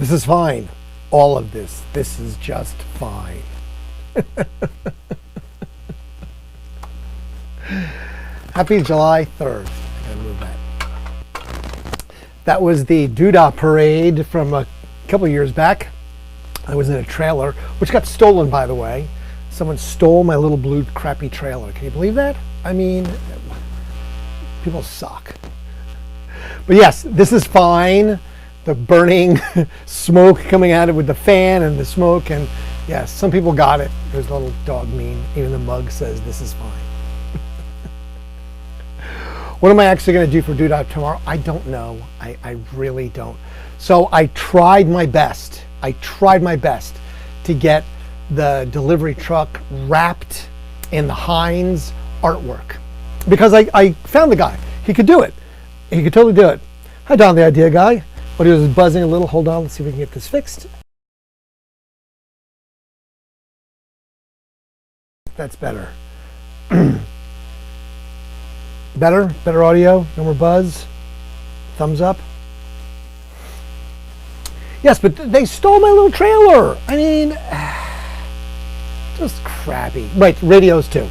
This is fine. All of this. This is just fine. Happy July 3rd. I gotta move that. That was the Doodah Parade from a couple years back. I was in a trailer, which got stolen, by the way. Someone stole my little blue crappy trailer. Can you believe that? I mean, people suck. But yes, this is fine. The burning smoke coming out of it with the fan and the smoke, and yes, some people got it. There's a little dog meme. Even the mug says this is fine. What am I actually going to do for Doodah tomorrow? I don't know. I really don't. So I tried my best. To get the delivery truck wrapped in the Heinz artwork. Because I found the guy. He could do it. He could totally do it. Hi, Don, the idea guy. But he was buzzing a little. Hold on, let's see if we can get this fixed. That's better. Better audio, no more buzz. Thumbs up. Yes, but they stole my little trailer. I mean, just crappy. Right, radios too.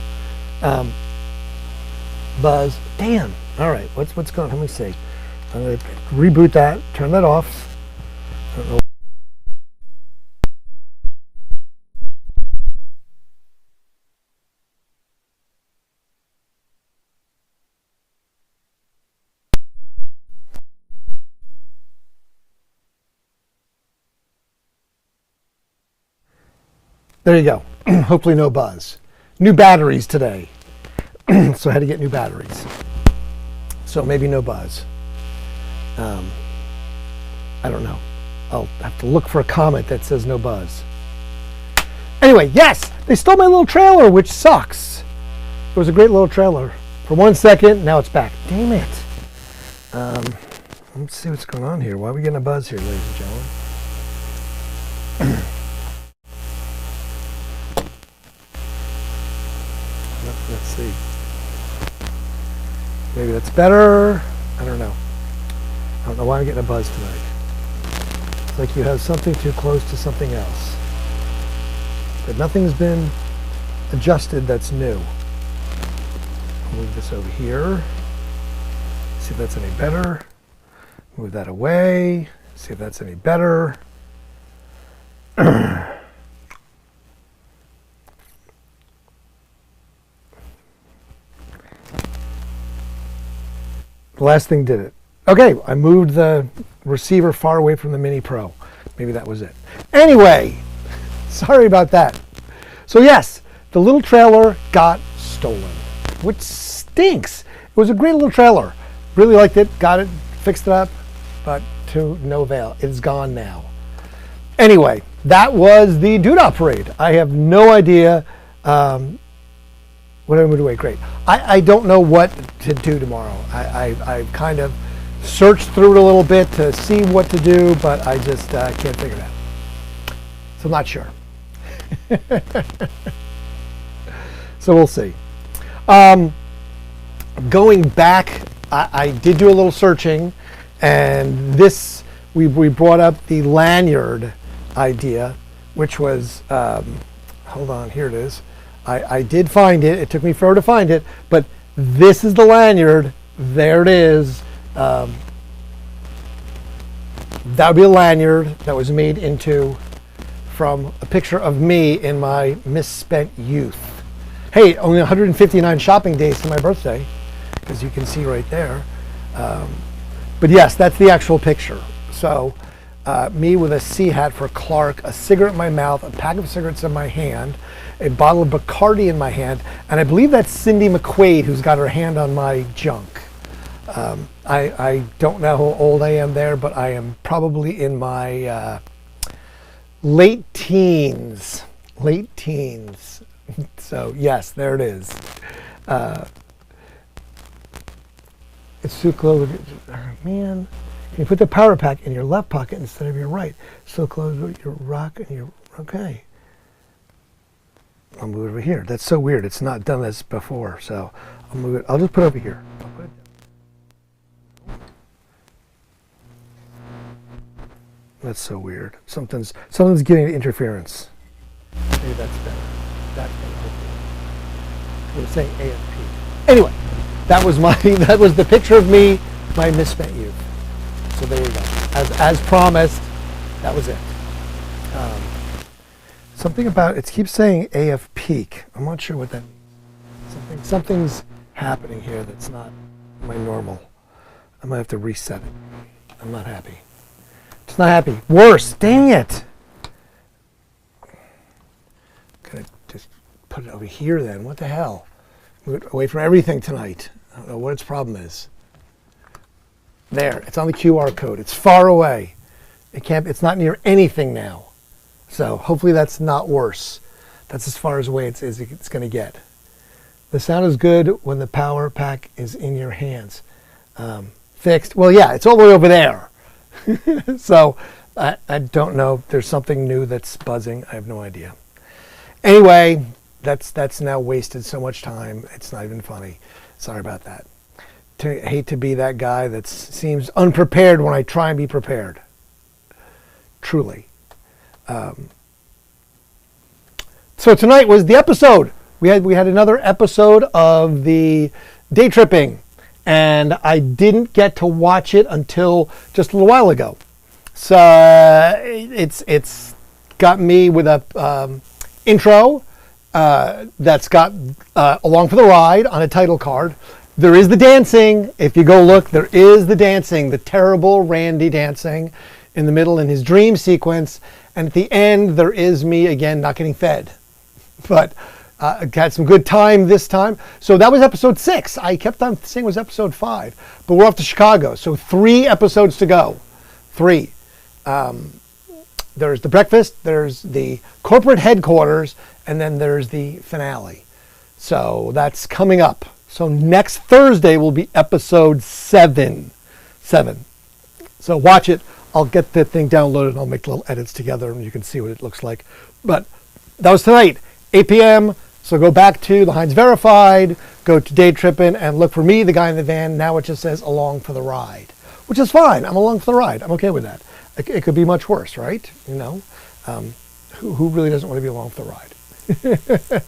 Buzz. Damn. All right, what's going on? Let me see. I'm going to reboot that, turn that off. I don't know. There you go. Hopefully no buzz. New batteries today. So I had to get new batteries. So maybe no buzz. I don't know. I'll have to look for a comment that says no buzz. Anyway, yes, they stole my little trailer, which sucks. It was a great little trailer. For 1 second, now it's back. Damn it. Let's see what's going on here. Why are we getting a buzz here, ladies and gentlemen? Let's see. Maybe that's better. I don't know. I don't know why I'm getting a buzz tonight. It's like you have something too close to something else. But nothing's been adjusted that's new. I'll move this over here. See if that's any better. Move that away. See if that's any better. The last thing did it. Okay, I moved the receiver far away from the Mini Pro. Maybe that was it. Anyway, sorry about that. So yes, the little trailer got stolen, which stinks. It was a great little trailer. Really liked it, got it, fixed it up, but to no avail. It's gone now. Anyway, that was the Doodah Parade. I have no idea what I'm going to do. Great. I don't know what to do tomorrow. I kind of searched through it a little bit to see what to do, but I just can't figure it out. So I'm not sure. So we'll see. Going back, I did do a little searching, and this we brought up the lanyard idea, which was hold on, here it is. I did find it. It took me forever to find it, but this is the lanyard. There it is. That would be a lanyard that was made into from a picture of me in my misspent youth. Hey, only 159 shopping days to my birthday, as you can see right there. But yes, that's the actual picture. So me with a C hat for Clark, a cigarette in my mouth, a pack of cigarettes in my hand, a bottle of Bacardi in my hand, and I believe that's Cindy McQuaid who's got her hand on my junk. I don't know how old I am there, but I am probably in my late teens. So yes, there it is. It's too close. Man, can you put the power pack in your left pocket instead of your right? So close with your rock and your, okay. I'll move it over here. That's so weird. It's not done this before, so I'll move it. I'll just put it over here. I'll put it That's so weird. Something's getting interference. Maybe that's better. That's better. We're saying AFP. Anyway, that was the picture of me, my misspent youth. So there you go. As promised, that was it. Something about it keeps saying AF peak. I'm not sure what that means. Something's happening here that's not my normal. I might have to reset it. I'm not happy. It's not happy. Worse. Dang it. Gonna just put it over here then. What the hell? Move it away from everything tonight. I don't know what its problem is. There. It's on the QR code. It's far away. It's not near anything now. So hopefully that's not worse. That's as far away as it's going to get. The sound is good when the power pack is in your hands. Fixed. Well, yeah, it's all the way over there. So I don't know. There's something new that's buzzing. I have no idea. Anyway, that's now wasted so much time. It's not even funny. Sorry about that. I hate to be that guy that seems unprepared when I try and be prepared. Truly. So tonight was the episode. We had another episode of the Daytripping, and I didn't get to watch it until just a little while ago. So it's got me with a intro that's got Along for the Ride on a title card. There is the dancing. If you go look, there is the dancing, the terrible Randy dancing in the middle in his dream sequence. And at the end, there is me again not getting fed. But I had some good time this time. So that was episode 6. I kept on saying it was episode 5. But we're off to Chicago. So 3 episodes to go. 3. There's the breakfast, there's the corporate headquarters, and then there's the finale. So that's coming up. So next Thursday will be episode 7. So watch it. I'll get the thing downloaded and I'll make little edits together and you can see what it looks like. But that was tonight, 8 p.m. So go back to the Heinz Verified, go to Daytrippin and look for me, the guy in the van. Now it just says Along for the Ride, which is fine. I'm along for the ride. I'm okay with that. It could be much worse, right? You know, who really doesn't want to be along for the ride?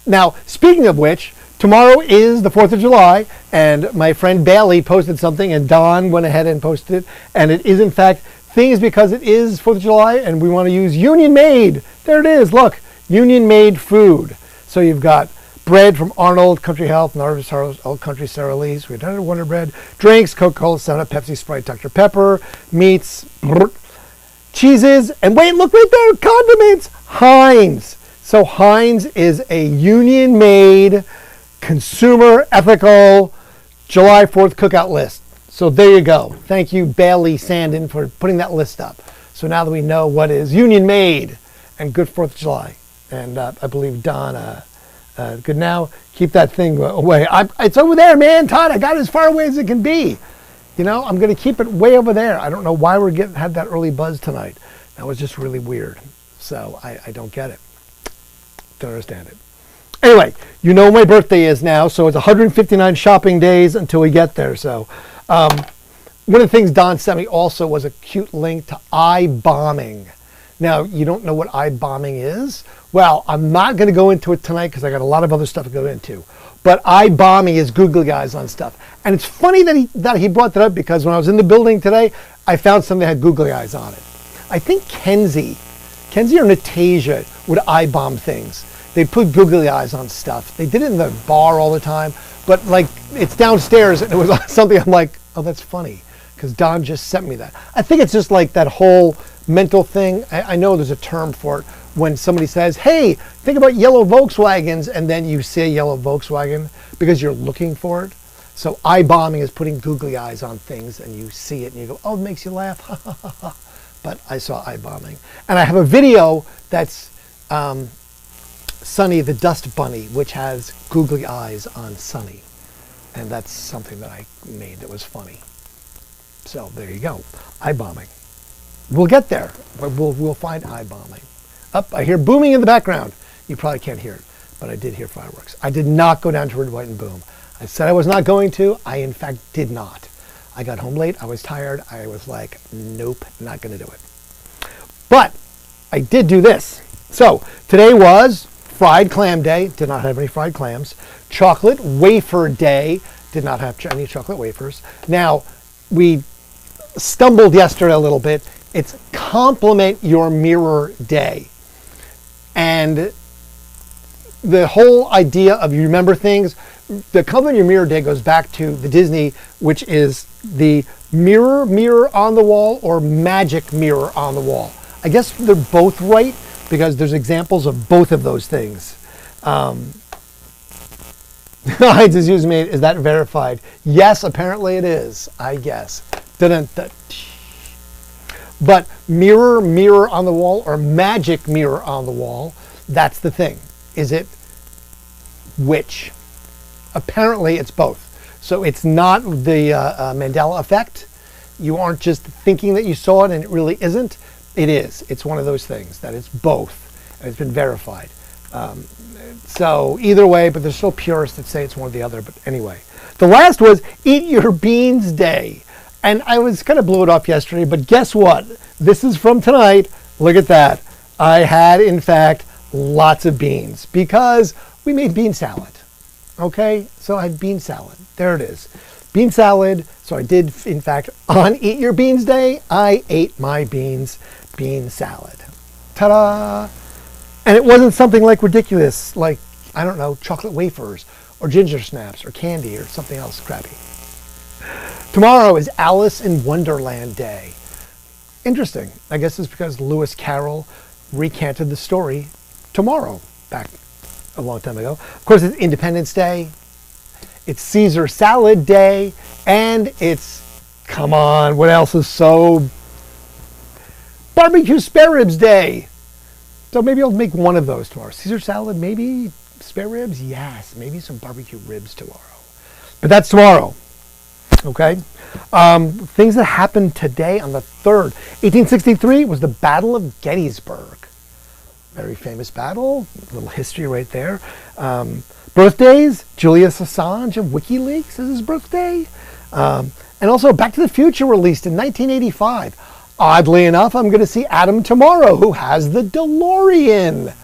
Now, speaking of which, tomorrow is the 4th of July, and my friend Bailey posted something, and Don went ahead and posted it, and it is, in fact, things because it is 4th of July, and we want to use Union-made. There it is, look, Union-made food. So you've got bread from Arnold, Country Health, Narvis, Old Country, Sara Lee's, we had Wonder Bread, drinks, Coca-Cola, 7-Up, Pepsi, Sprite, Dr. Pepper, meats, cheeses, and wait, look right there, condiments, Heinz. So Heinz is a union-made, consumer, ethical, July 4th cookout list. So there you go. Thank you, Bailey Sandin, for putting that list up. So now that we know what is union-made and good 4th of July. And I believe Don, good now, keep that thing away. It's over there, man, Todd. I got it as far away as it can be. You know, I'm going to keep it way over there. I don't know why had that early buzz tonight. That was just really weird. So I don't get it. Don't understand it. Anyway, you know my birthday is now, so it's 159 shopping days until we get there. So one of the things Don sent me also was a cute link to iBombing. Now, you don't know what iBombing is? Well, I'm not going to go into it tonight because I got a lot of other stuff to go into. But iBombing is googly eyes on stuff. And it's funny that he brought that up because when I was in the building today, I found something that had googly eyes on it. I think Kenzie or Natasha would iBomb things. They put googly eyes on stuff. They did it in the bar all the time, but like it's downstairs and it was something I'm like, oh, that's funny because Don just sent me that. I think it's just like that whole mental thing. I know there's a term for it when somebody says, hey, think about yellow Volkswagens, and then you see a yellow Volkswagen because you're looking for it. So iBombing is putting googly eyes on things and you see it and you go, oh, it makes you laugh. But I saw iBombing. And I have a video that's Sunny the Dust Bunny, which has googly eyes on Sunny. And that's something that I made that was funny. So there you go. iBombing. We'll get there. We'll find iBombing. Up, I hear booming in the background. You probably can't hear it, but I did hear fireworks. I did not go down to Red, White, and Boom. I said I was not going to. I, in fact, did not. I got home late. I was tired. I was like, nope, not going to do it. But I did do this. So today was fried clam day. Did not have any fried clams. Chocolate wafer day. Did not have any chocolate wafers. Now, we stumbled yesterday a little bit. It's compliment your mirror day. And the whole idea of you remember things, the compliment your mirror day goes back to the Disney, which is the mirror on the wall or magic mirror on the wall. I guess they're both right because there's examples of both of those things. Excuse me, is that verified? Yes, apparently it is, I guess. Dun-dun-dun. But mirror on the wall or magic mirror on the wall, that's the thing. Is it which? Apparently it's both. So it's not the Mandela effect. You aren't just thinking that you saw it and it really isn't. It is. It's one of those things that it's both. And it's been verified. So either way, but there's still purists that say it's one or the other. But anyway, the last was Eat Your Beans Day. And I was kind of blew it off yesterday, but guess what? This is from tonight. Look at that. I had, in fact, lots of beans because we made bean salad. Okay, so I had bean salad. There it is. Bean salad. So I did, in fact, on Eat Your Beans Day, I ate my bean salad. Ta-da! And it wasn't something like ridiculous, like, I don't know, chocolate wafers or ginger snaps or candy or something else crappy. Tomorrow is Alice in Wonderland Day. Interesting. I guess it's because Lewis Carroll recanted the story tomorrow, back a long time ago. Of course, it's Independence Day. It's Caesar Salad Day. And it's, come on, what else is so... Barbecue Spare Ribs Day. So maybe I'll make one of those tomorrow. Caesar salad, maybe spare ribs? Yes, maybe some barbecue ribs tomorrow. But that's tomorrow. Okay? Things that happened today on the 3rd. 1863 was the Battle of Gettysburg. Very famous battle. A little history right there. Birthdays, Julius Assange of WikiLeaks is his birthday. And also Back to the Future released in 1985. Oddly enough, I'm going to see Adam tomorrow, who has the DeLorean.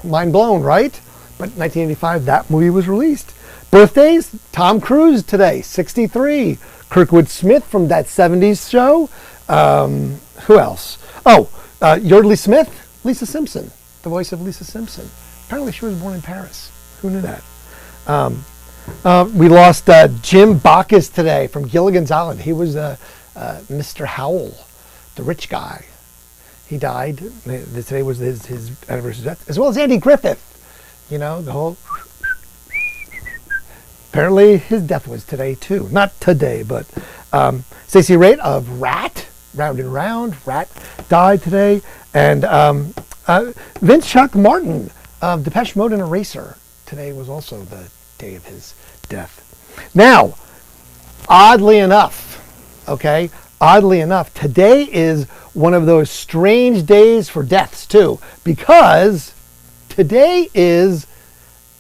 Mind blown, right? But 1985, that movie was released. Birthdays, Tom Cruise today, 63. Kirkwood Smith from that 70s show. Who else? Oh, Yardley Smith, Lisa Simpson, the voice of Lisa Simpson. Apparently she was born in Paris. Who knew that? We lost Jim Bacchus today from Gilligan's Island. He was Mr. Howell, the rich guy. He died. Today was his anniversary death, as well as Andy Griffith. You know, the whole... Apparently his death was today too. Not today, but Stacey Raitt of Rat, Round and Round, Rat, died today. And Vince Chuck Martin of Depeche Mode and Eraser. Today was also the day of his death. Now, oddly enough, today is one of those strange days for deaths too, because today is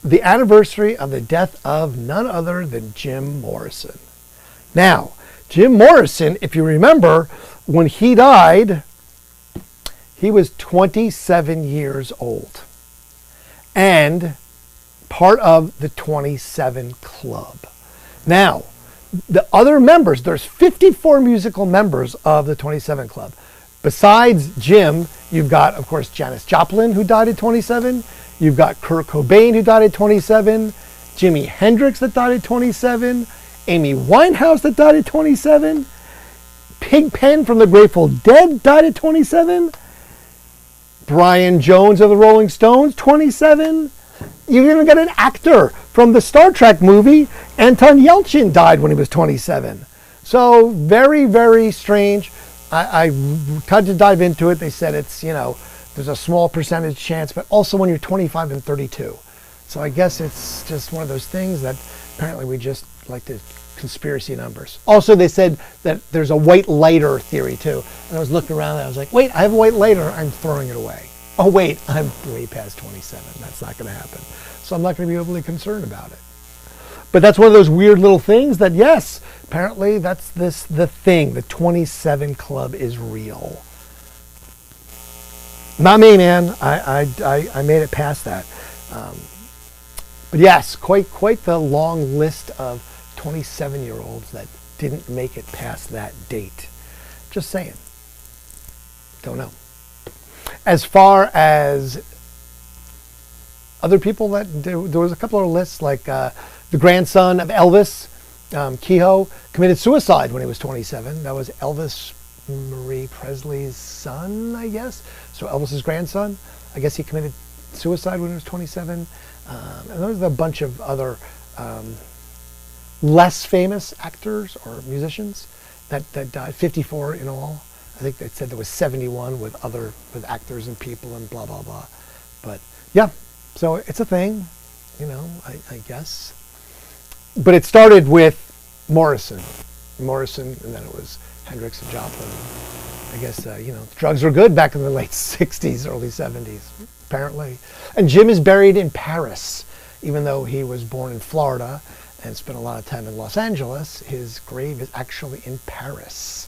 the anniversary of the death of none other than Jim Morrison. Now, Jim Morrison, if you remember, when he died, he was 27 years old and part of the 27 Club. Now, the other members, there's 54 musical members of the 27 Club. Besides Jim, you've got, of course, Janis Joplin, who died at 27. You've got Kurt Cobain, who died at 27. Jimi Hendrix, that died at 27. Amy Winehouse, that died at 27. Pigpen from the Grateful Dead died at 27. Brian Jones of the Rolling Stones, 27. You've even got an actor from the Star Trek movie. Anton Yelchin died when he was 27. So very, very strange. I tried to dive into it. They said it's, there's a small percentage chance, but also when you're 25 and 32. So I guess it's just one of those things that apparently we just like the conspiracy numbers. Also, they said that there's a white lighter theory too. And I was looking around and I was like, wait, I have a white lighter. I'm throwing it away. Oh, wait, I'm way past 27. That's not going to happen. So I'm not going to be overly concerned about it. But that's one of those weird little things that, yes, apparently that's the thing. The 27 Club is real. Not me, man. I made it past that. But yes, quite the long list of 27-year-olds that didn't make it past that date. Just saying. Don't know. As far as other people, that there was a couple of lists, like the grandson of Elvis, Kehoe, committed suicide when he was 27. That was Elvis Marie Presley's son, I guess. So Elvis's grandson, I guess he committed suicide when he was 27. And there's a bunch of other less famous actors or musicians that died, 54 in all. I think they said there was 71 with actors and people and blah, blah, blah. But yeah, so it's a thing, I guess. But it started with Morrison, and then it was Hendrix and Joplin. I guess, drugs were good back in the late 60s, early 70s, apparently. And Jim is buried in Paris, even though he was born in Florida and spent a lot of time in Los Angeles. His grave is actually in Paris.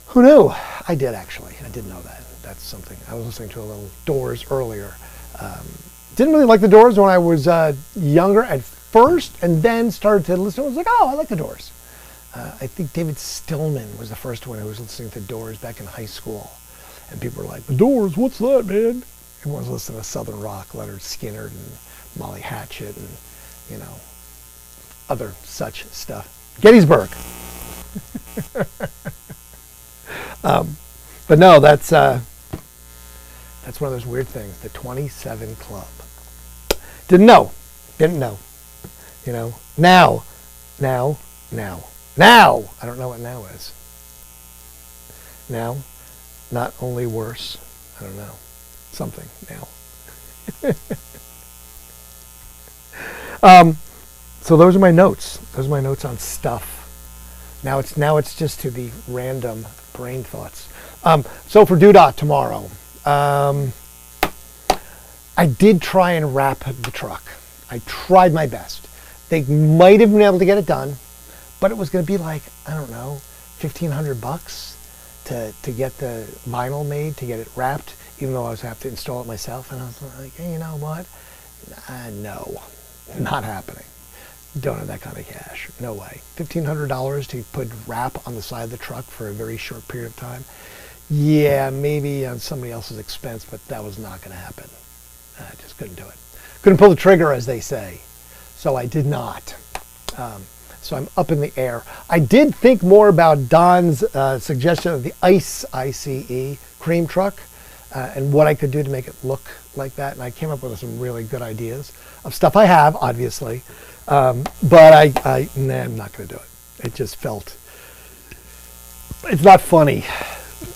Who knew? I did, actually. I did know that. That's something. I was listening to a little Doors earlier. Didn't really like the Doors when I was younger at first, and then started to listen. I was like, oh, I like the Doors. I think David Stillman was the first one who was listening to Doors back in high school. And people were like, the Doors, what's that, man? Everyone was listening to Southern Rock, Leonard Skinner and Molly Hatchet and, other such stuff. Gettysburg. But no, that's one of those weird things. The 27 Club. Didn't know. Now. I don't know what now is. Now, not only worse. I don't know. Something now. So those are my notes. Those are my notes on stuff. Now it's just to the random brain thoughts. So for Doodah tomorrow, I did try and wrap the truck. I tried my best. They might have been able to get it done, but it was going to be like, I don't know, $1,500 to get the vinyl made, to get it wrapped, even though I was going to have to install it myself. And I was like, hey, you know what? No, not happening. Don't have that kind of cash. No way. $1,500 to put wrap on the side of the truck for a very short period of time. Yeah, maybe on somebody else's expense, but that was not going to happen. I just couldn't do it. Couldn't pull the trigger, as they say. So I did not. So I'm up in the air. I did think more about Don's suggestion of the ICE cream truck and what I could do to make it look like that. And I came up with some really good ideas of stuff I have, obviously. But I'm not going to do it. It just felt, it's not funny.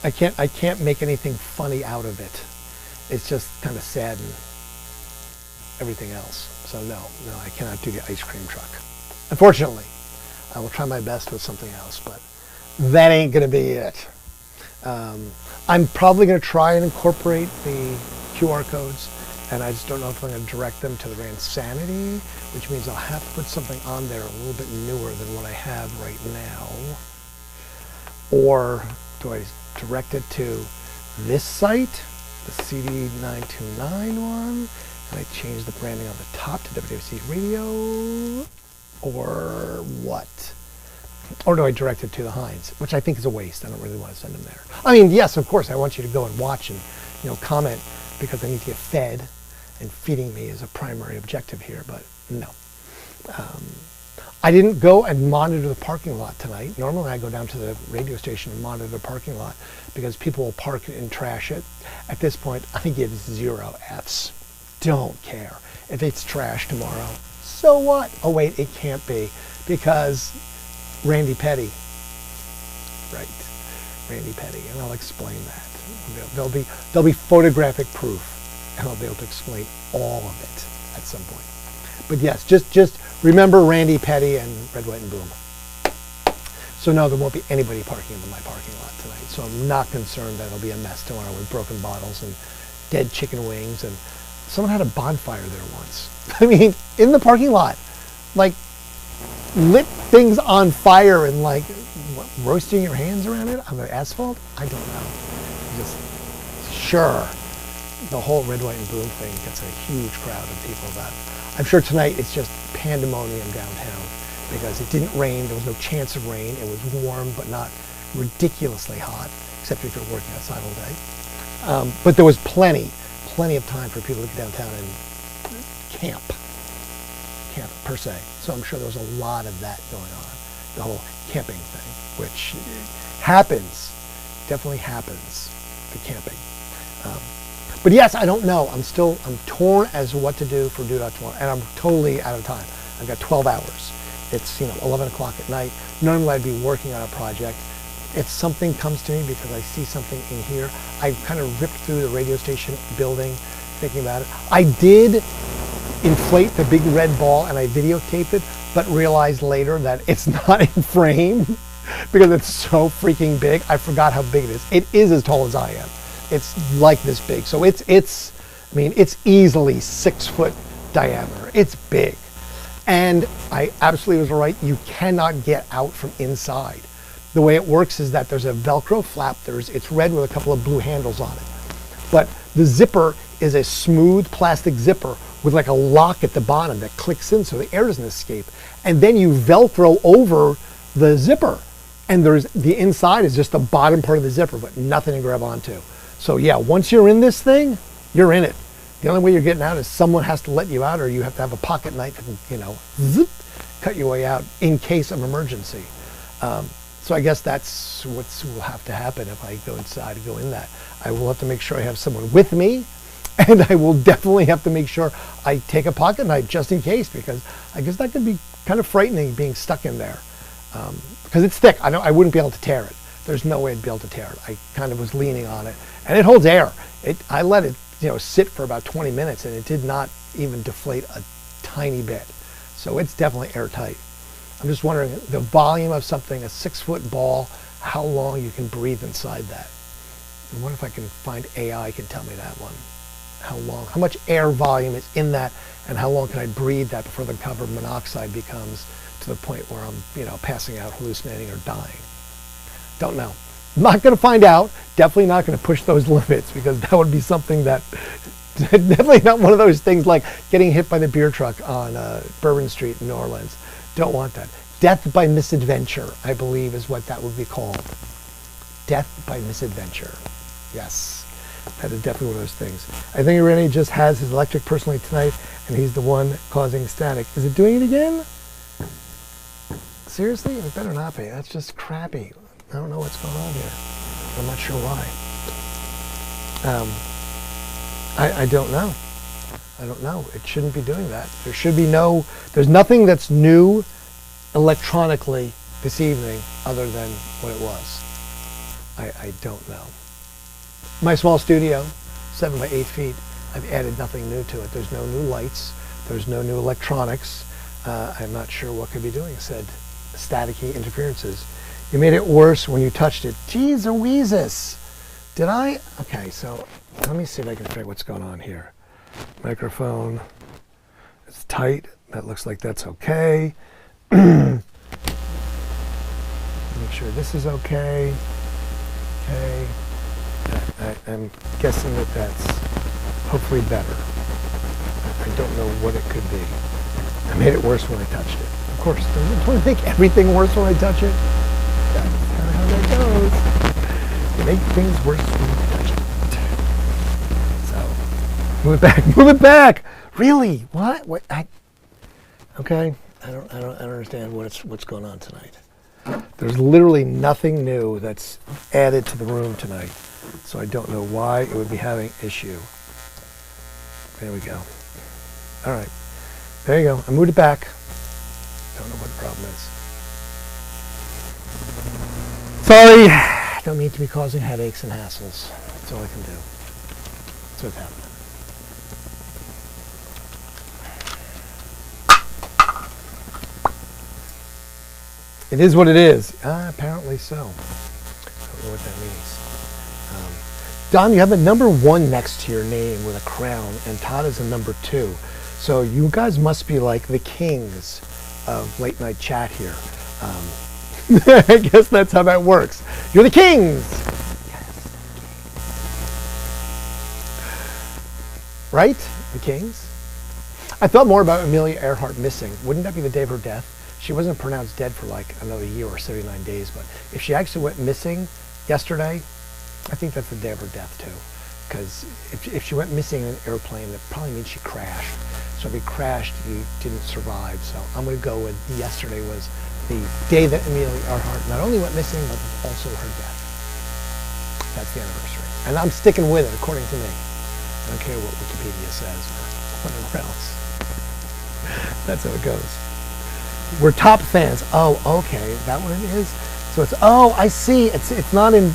I can't make anything funny out of it. It's just kind of sad and everything else. So no, I cannot do the ice cream truck. Unfortunately, I will try my best with something else, but that ain't going to be it. I'm probably going to try and incorporate the QR codes, and I just don't know if I'm going to direct them to the Randsanity, which means I'll have to put something on there a little bit newer than what I have right now. Or do I direct it to this site, the CD929 one, and I change the branding on the top to WWC Radio, or what? Or do I direct it to the Heinz, which I think is a waste. I don't really want to send them there. I mean, yes, of course, I want you to go and watch and comment, because I need to get fed, and feeding me is a primary objective here, but no. I didn't go and monitor the parking lot tonight. Normally I go down to the radio station and monitor the parking lot because people will park it and trash it. At this point, I give 0 Fs. Don't care. If it's trash tomorrow, so what? Oh wait, it can't be, because Randy Petty. Right, Randy Petty, and I'll explain that. There'll be photographic proof, and I'll be able to explain all of it at some point. But yes, just remember Randy Petty and Red, White, and Boom. So no, there won't be anybody parking in my parking lot tonight. So I'm not concerned that it'll be a mess tomorrow with broken bottles and dead chicken wings. And someone had a bonfire there once. I mean, in the parking lot. like lit things on fire and like what, roasting your hands around it on the asphalt? I don't know. Just sure. The whole red, white, and boom thing gets a huge crowd of people. That I'm sure tonight it's just pandemonium downtown because it didn't rain. There was no chance of rain. It was warm, but not ridiculously hot, except if you're working outside all day. But there was plenty of time for people to get downtown and camp per se. So I'm sure there was a lot of that going on, the whole camping thing, which happens, definitely happens, the camping. But yes, I don't know. I'm torn as to what to do for Due Dot tomorrow, and I'm totally out of time. I've got 12 hours. It's 11 o'clock at night. Normally I'd be working on a project. If something comes to me because I see something in here, I kind of ripped through the radio station building, thinking about it. I did inflate the big red ball and I videotaped it, but realized later that it's not in frame because it's so freaking big. I forgot how big it is. It is as tall as I am. It's like this big. So it's easily 6 foot diameter. It's big. And I absolutely was right. You cannot get out from inside. The way it works is that there's a Velcro flap. It's red with a couple of blue handles on it. But the zipper is a smooth plastic zipper with like a lock at the bottom that clicks in so the air doesn't escape. And then you Velcro over the zipper. And the inside is just the bottom part of the zipper, but nothing to grab onto. So yeah, once you're in this thing, you're in it. The only way you're getting out is someone has to let you out, or you have to have a pocket knife and, zip, cut your way out in case of emergency. So I guess that's what will have to happen if I go inside and go in that. I will have to make sure I have someone with me, and I will definitely have to make sure I take a pocket knife just in case, because I guess that could be kind of frightening being stuck in there. Because it's thick. I wouldn't be able to tear it. There's no way I'd be able to tear it. I kind of was leaning on it, and it holds air. I let it sit for about 20 minutes, and it did not even deflate a tiny bit. So it's definitely airtight. I'm just wondering the volume of something, a 6 foot ball, how long you can breathe inside that. And what if I can find AI can tell me that one? How much air volume is in that, and how long can I breathe that before the carbon monoxide becomes to the point where I'm, passing out, hallucinating, or dying? Don't know. I'm not going to find out. Definitely not going to push those limits, because that would be something that definitely not one of those things like getting hit by the beer truck on Bourbon Street in New Orleans. Don't want that. Death by misadventure, I believe, is what that would be called. Death by misadventure. Yes, that is definitely one of those things. I think Rennie just has his electric personally tonight, and he's the one causing static. Is it doing it again? Seriously? It better not be. That's just crappy. I don't know what's going on here. I'm not sure why. I don't know. I don't know. It shouldn't be doing that. There's nothing that's new electronically this evening other than what it was. I don't know. My small studio, 7 by 8 feet, I've added nothing new to it. There's no new lights. There's no new electronics. I'm not sure what could be doing. It said staticky interferences. You made it worse when you touched it. Jeez Louises. Did I? Okay, so let me see if I can figure out what's going on here. Microphone. It's tight. That looks like that's okay. Make sure this is okay. Okay. I'm guessing that that's hopefully better. I don't know what it could be. I made it worse when I touched it. Of course, don't I make everything worse when I touch it? That's kind of how that goes. You make things worse when you touch it. So, move it back. Really? What? Okay. I don't understand what's going on tonight. There's literally nothing new that's added to the room tonight, so I don't know why it would be having issue. There we go. All right. There you go. I moved it back. Don't know what the problem is. Sorry. I don't mean to be causing headaches and hassles. That's all I can do. That's what's happening. It is what it is. Apparently so. I don't know what that means. Don, you have a number 1 next to your name with a crown, and Todd is a number 2. So you guys must be like the kings of late night chat here. I guess that's how that works. You're the kings. Yes. Right? The kings? I thought more about Amelia Earhart missing. Wouldn't that be the day of her death? She wasn't pronounced dead for like another year or 79 days, but if she actually went missing yesterday, I think that's the day of her death too. Because if she went missing in an airplane, that probably means she crashed. So if he crashed, he didn't survive. So I'm going to go with yesterday was the day that Amelia Earhart not only went missing, but also her death. That's the anniversary. And I'm sticking with it, according to me. I don't care what Wikipedia says or whatever else. That's how it goes. We're top fans. Oh, okay. Is that what it is? So it's, oh, I see. It's not in,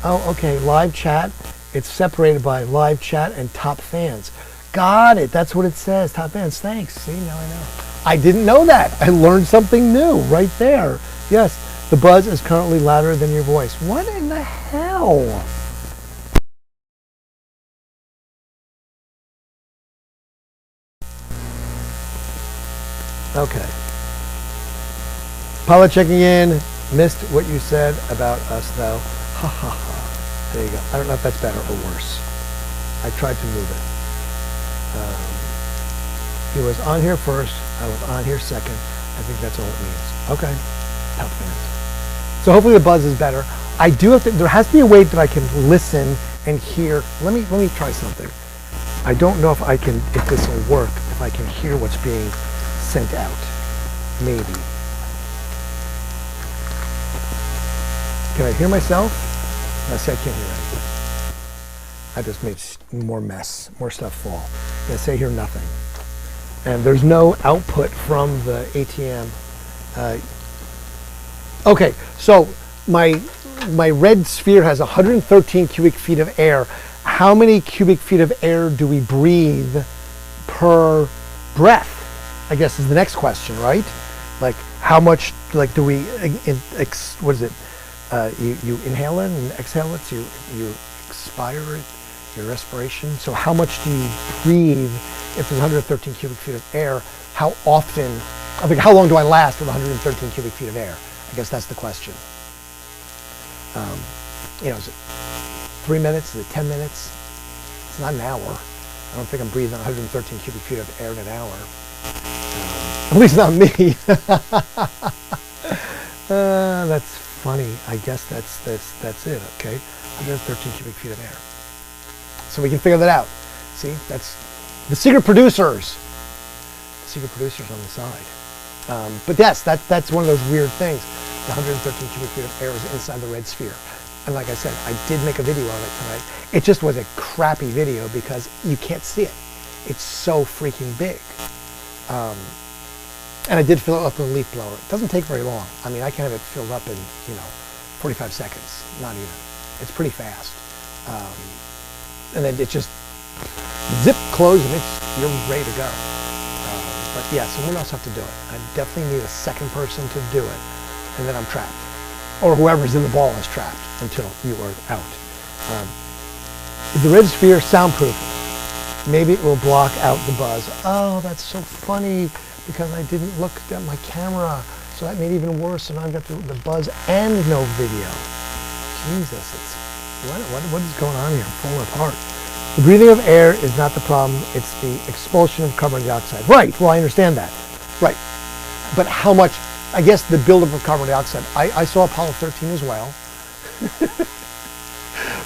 oh, okay, live chat. It's separated by live chat and top fans. Got it. That's what it says. Top fans. Thanks. See, now I know. I didn't know that. I learned something new right there. Yes, the buzz is currently louder than your voice. What in the hell? Okay. Paula checking in. Missed what you said about us though. Ha ha ha. There you go. I don't know if that's better or worse. I tried to move it. He was on here first. I was on here second. I think that's all it means. Okay. Top fans. So hopefully the buzz is better. I do have to, there has to be a way that I can listen and hear. Let me try something. I don't know if this will work, if I can hear what's being sent out. Maybe. Can I hear myself? No, see, I can't hear anything. I just made more mess, more stuff fall. Yes, I hear nothing. And there's no output from the ATM. Okay, so my red sphere has 113 cubic feet of air. How many cubic feet of air do we breathe per breath? I guess is the next question, right? Like how much, like do we, what is it? You inhale it and exhale it, so you expire it, your respiration. So how much do you breathe if there's 113 cubic feet of air? How often, I think how long do I last with 113 cubic feet of air? I guess that's the question. Is it 3 minutes? Is it 10 minutes? It's not an hour. I don't think I'm breathing 113 cubic feet of air in an hour. At least not me. That's funny. I guess that's it. Okay, 113 cubic feet of air. So we can figure that out. See, that's the secret producers. The secret producers on the side. But yes, that's one of those weird things. The 113 cubic feet of air is inside the red sphere. And like I said, I did make a video of it tonight. It just was a crappy video because you can't see it. It's so freaking big. And I did fill it up with a leaf blower. It doesn't take very long. I mean, I can have it filled up in, 45 seconds, not even. It's pretty fast. And then it just zip, close, and you're ready to go. But yeah, someone else has to do it. I definitely need a second person to do it, and then I'm trapped. Or whoever's in the ball is trapped until you are out. Is the red sphere soundproof? Maybe it will block out the buzz. Oh, that's so funny because I didn't look at my camera. So that made it even worse. And I've got the buzz and no video. Jesus, what is going on here? I'm falling apart. The breathing of air is not the problem. It's the expulsion of carbon dioxide. Right, well, I understand that. Right, but how much, I guess the buildup of carbon dioxide, I saw Apollo 13 as well.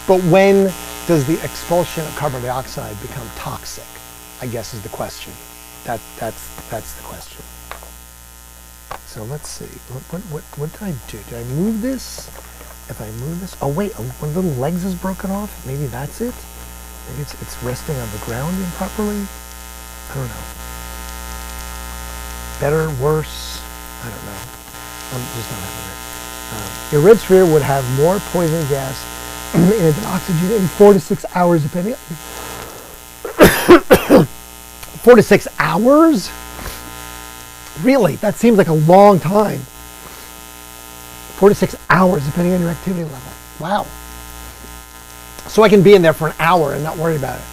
But when does the expulsion of carbon dioxide become toxic? I guess is the question. That's the question. So let's see. What did I do? Did I move this? If I move this, oh wait, one of the little legs is broken off. Maybe that's it. Maybe it's resting on the ground improperly. I don't know. Better, worse. I don't know. I'm just not having it. Your red sphere would have more poison gas in it than oxygen in 4 to 6 hours, depending. 4 to 6 hours? Really? That seems like a long time. 4 to 6 hours, depending on your activity level. Wow. So I can be in there for an hour and not worry about it.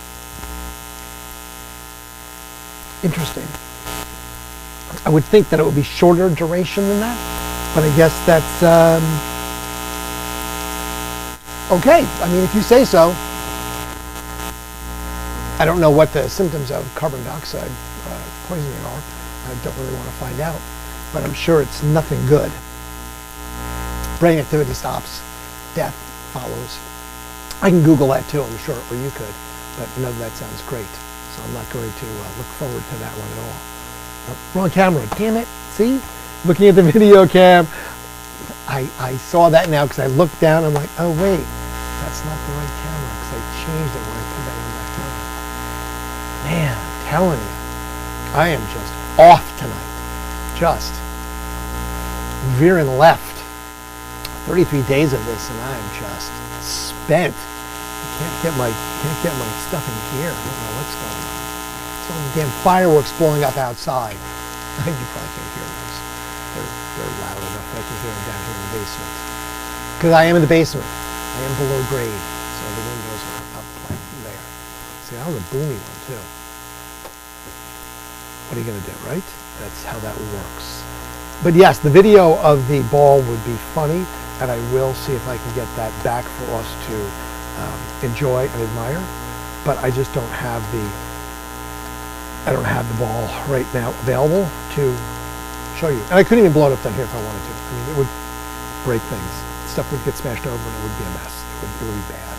Interesting. I would think that it would be shorter duration than that, but I guess that's okay. I mean, if you say so. I don't know what the symptoms of carbon dioxide poisoning are. I don't really want to find out, but I'm sure it's nothing good. Brain activity stops, death follows. I can Google that too, I'm sure, or you could, but none of that sounds great. So I'm not going to look forward to that one at all. Oh, wrong camera, damn it. See? Looking at the video cam, I saw that now because I looked down, I'm like, oh wait, that's not the right camera because I changed it when I put that one back on. Man, I'm telling you, I am just off tonight. Just veering left. 33 days of this and I'm just spent. Can't get my stuff in gear. I don't know what's going on. So many damn fireworks blowing up outside. I think you probably can't hear those. They're loud enough that I can hear them down here in the basement. Because I am in the basement. I am below grade, so the windows are up like there. See, that was a boomy one too. What are you going to do, right? That's how that works. But yes, the video of the ball would be funny, and I will see if I can get that back for us to enjoy and admire. But I just don't have the ball right now available to show you. And I couldn't even blow it up down here if I wanted to. I mean, it would break things. Stuff would get smashed over, and it would be a mess. It would be bad.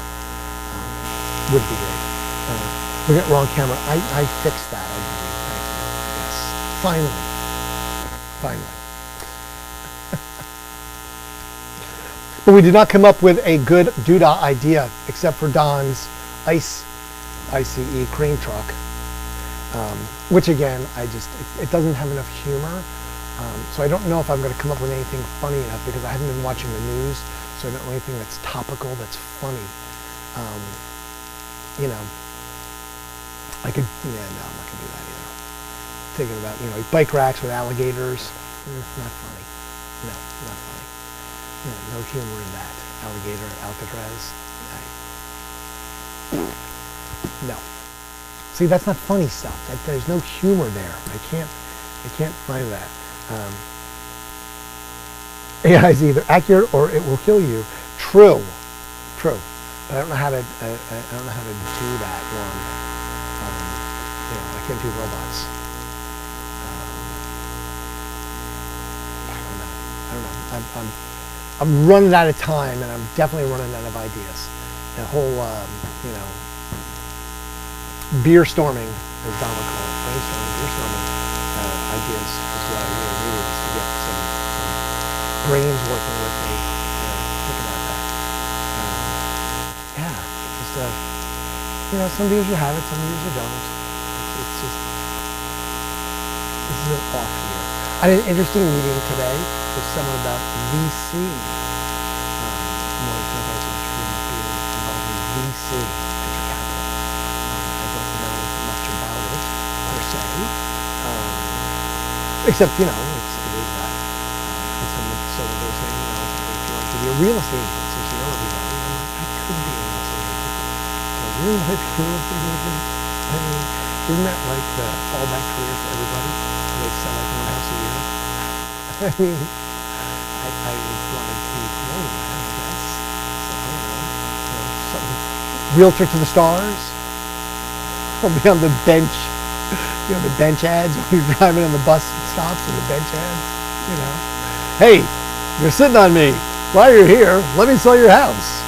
Wouldn't be great. Look at wrong camera. I fixed that, I believe. Thank you. Yes. Finally. But we did not come up with a good doodah idea, except for Don's ICE cream truck, which again, it doesn't have enough humor. So I don't know if I'm going to come up with anything funny enough because I haven't been watching the news, so I don't know anything that's topical, that's funny. You know, I'm not going to do that either. Thinking about, bike racks with alligators, not funny. No, not funny. No humor in that. Alligator, Alcatraz. No. See, that's not funny stuff. There's no humor there. I can't find that. AI is either accurate or it will kill you. True. But I don't know how to do that one. I can't do robots. I don't know. I'm running out of time, and I'm definitely running out of ideas. The whole, beer storming, as Don would call it, brainstorming, beer storming ideas is what I really need is to get some brains working with me. Think about that. Some days you have it, some days you don't. It's just, this is an off year. I had an interesting meeting today with someone about VC. More involved in VC, venture capital. I don't know much about it per se, except it is that. And someone was saying, if you want to be a real estate agent, since you know everybody, I'm like, I could be a real estate agent. I really like real estate agent. I mean, isn't that like the fallback career for everybody? They sell like one house a year. I mean, I would want to keep going that, I guess. So I don't know. Something. Realtor to the stars. I'll be on the bench. The bench ads when you're driving on the bus stops and the bench ads. Hey, you're sitting on me. While you're here, let me sell your house.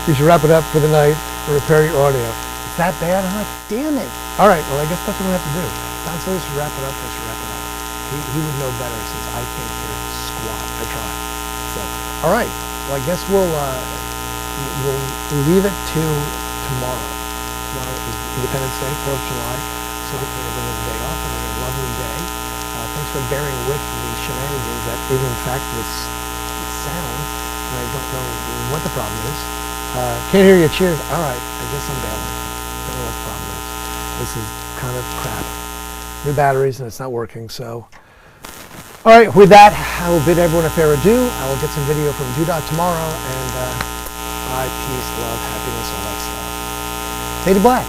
You should wrap it up for the night or repair your audio. It's that bad? I'm like, damn it. All right, well, I guess that's what we have to do. Don said we should wrap it up. I should wrap it up. He would know better since I can't hear squat. I tried. So, all right. Well, I guess we'll leave it to tomorrow. Tomorrow is Independence Day, 4th of July. So hopefully everyone has a day off and a lovely day. Thanks for bearing with the shenanigans that is in fact this sound. And I don't know what the problem is. Can't hear your cheers. All right, I guess I'm bailing. Don't know what the problem is. This is kind of crap. New batteries and it's not working, so. All right, with that, I will bid everyone a fair adieu. I will get some video from Doodah tomorrow, and bye, peace, love, happiness, all that stuff. Fade to black.